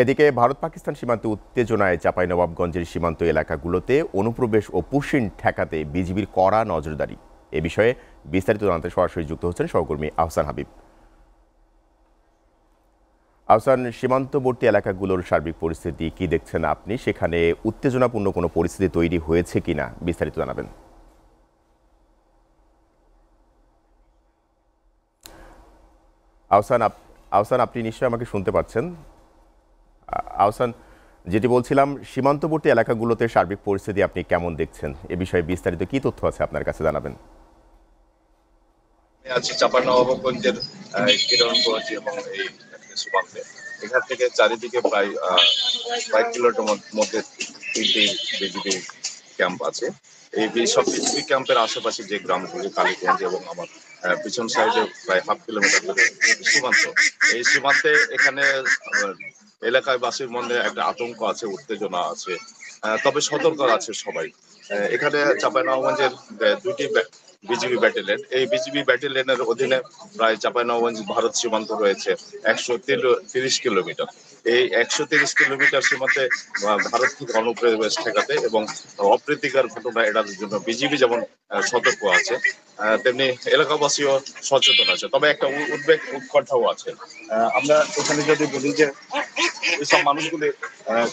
এদিকে ভারত পাকিস্তান সীমান্তে উত্তেজনায় চাঁপাইনবাবগঞ্জের সীমান্ত এলাকাগুলোতে অনুপ্রবেশ ও পুশিন ঠেকাতে বিজিবির কড়া নজরদারি। এ বিষয়ে বিস্তারিত জানাতে সরাসরি যুক্ত হচ্ছেন সহকর্মী আহসান হাবিব। আহসান, সীমান্তবর্তী এলাকাগুলোর সার্বিক পরিস্থিতি কি দেখছেন আপনি? সেখানে উত্তেজনাপূর্ণ কোনো পরিস্থিতি তৈরি হয়েছে কিনা বিস্তারিত জানাবেন। আহসান, আপনি নিশ্চয়ই আমাকে শুনতে পাচ্ছেন? আহসান, যেটি বলছিলাম, সীমান্তবর্তী এলাকাগুলোতে সার্বিক পরিস্থিতি আপনি কেমন দেখছেন? এ বিষয়ে বিস্তারিত কি তথ্য আছে আপনার কাছে জানাবেন। আছি চাঁপাইনবাবগঞ্জের কিরণগঞ্জ এবং এই সীমান্তে। এখান থেকে চারিদিকে প্রায় কয়েক কিলোমিটার মধ্যে তিনটি বিজিবি ক্যাম্প আছে। এই সব বিজিবি ক্যাম্পের আশেপাশে যে গ্রামগুলি কালীগঞ্জ এবং আমার পিছন সাইডে প্রায় হাফ কিলোমিটার ধরে সীমান্ত। এই সীমান্তে এখানে এলাকায় বাসীর মধ্যে একটা আতঙ্ক আছে, উত্তেজনা আছে, তবে সতর্ক আছে সবাই। এখানে চাঁপাইনবাবগঞ্জের দুটি বিজিবি ব্যাটালিয়ন, এই বিজিবি ব্যাটালিয়নের অধীনে প্রায় চাঁপাইনবাবগঞ্জ ভারত সীমান্ত রয়েছে 130 কিলোমিটার। এই 130 কিলোমিটার সীমান্তে ভারত থেকে অনুপ্রবেশ ঠেকাতে এবং অপ্রীতিকর ঘটনা এড়ানোর জন্য বিজিবি যেমন সতর্ক আছে, তেমনি এলাকাবাসীও সচেতন আছে। তবে একটা উদ্বেগ উৎকণ্ঠাও আছে। আমরা এখানে যদি বলি যে এইসব মানুষগুলি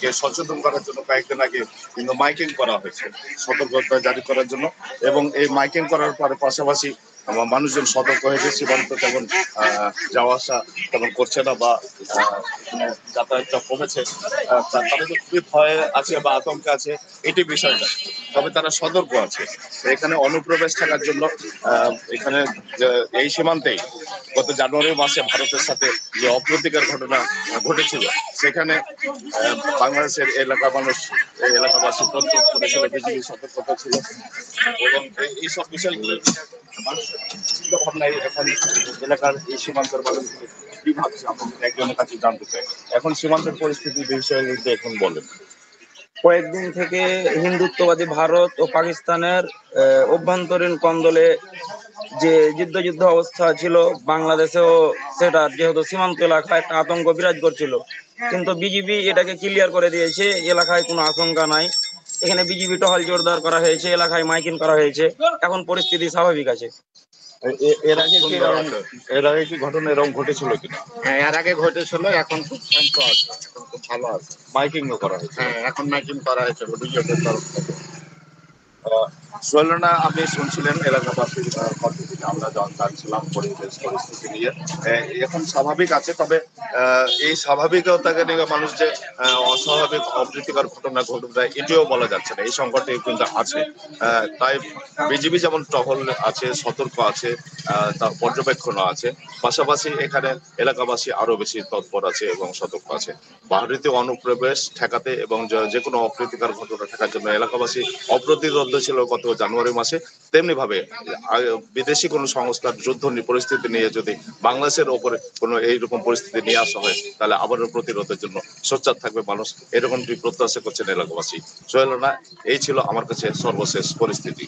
কে সচেতন করার জন্য কয়েকদিন আগে কিন্তু মাইকিং করা হয়েছে সতর্কতা জারি করার জন্য, এবং এই মাইকিং করার পাশাপাশি মানুষজন সতর্ক হয়েছে। সীমান্ত তেমন যাওয়া আসা তেমন করছে না বা যাতায়াতটা কমেছে। তাদের খুবই ভয় আছে বা আতঙ্কে আছে, এটি বিষয়টা। তবে তারা সতর্ক আছে। এখানে অনুপ্রবেশ থাকার জন্য এখানে এই সীমান্তেই গত জানুয়ারি মাসে ভারতের সাথে যে অপ্রীতিকর ঘটনা ঘটেছিল, সেখানে বাংলাদেশের এলাকাবাসী প্রত্যেক করেছিল, বিজিবি সতর্কতা ছিল, এবং এইসব বিষয়গুলো মানুষের চিন্তা ভাবনায় এখন এলাকার এই সীমান্তের মানুষগুলো কি ভাবছে আপনাদের একজনের কাছে জানতে চাই। এখন সীমান্তের পরিস্থিতি বিষয়ে যদি এখন বলেন। কয়েকদিন থেকে হিন্দুত্ববাদী ভারত ও পাকিস্তানের অভ্যন্তরীণ কন্দলে যে যুদ্ধ অবস্থা ছিল বাংলাদেশেও, সেটা যেহেতু সীমান্ত এলাকায় একটা আতঙ্ক বিরাজ করছিল, কিন্তু বিজিবি এটাকে ক্লিয়ার করে দিয়েছে, এলাকায় কোনো আশঙ্কা নাই। এখানে বিজিবি টহল জোরদার করা হয়েছে, এলাকায় মাইকিং করা হয়েছে, এখন পরিস্থিতি স্বাভাবিক আছে। এর আগে কি ঘটনা এরকম ঘটেছিল কিনা? হ্যাঁ, এর আগে ঘটেছিল, এখন খুব শান্ত আছে, এখন খুব ভালো আছে। মাইকিংও করা হয়েছে। হ্যাঁ, এখন মাইকিং করা হয়েছে বিজেপির তরফ থেকে। সোহেলনা, আপনি শুনছিলেন এলাকাবাসীর কথা থেকে আমরা জানছিলাম পরিবেশ পরিস্থিতি নিয়ে। এখন স্বাভাবিক আছে, তবে এই স্বাভাবিকতাকে নিয়ে মানুষ যে অস্বাভাবিক অপ্রীতিকর ঘটনা ঘটবে এটিও বলা যাচ্ছে না। এই সংকটে কিন্তু আছে। তাই বিজিবি যেমন টহল আছে, সতর্ক আছে, তার পর্যবেক্ষণও আছে, পাশাপাশি এখানে এলাকাবাসী আরো বেশি তৎপর আছে এবং সতর্ক আছে ভারতীয় অনুপ্রবেশ ঠেকাতে এবং যে কোনো অপ্রীতিকর ঘটনা ঠেকার জন্য। এলাকাবাসী অপ্রতিরোধ ছিল গত জানুয়ারি মাসে। তেমনি ভাবে বিদেশি কোনো সংস্থার যুদ্ধ পরিস্থিতি নিয়ে যদি বাংলাদেশের ওপরে কোনো এইরকম পরিস্থিতি নিয়ে আসা হয়, তাহলে আবারও প্রতিরোধের জন্য সোচ্চার থাকবে মানুষ, এরকমটি প্রত্যাশা করছেন এলাকাবাসী। সোহেল রানা, এই ছিল আমার কাছে সর্বশেষ পরিস্থিতি।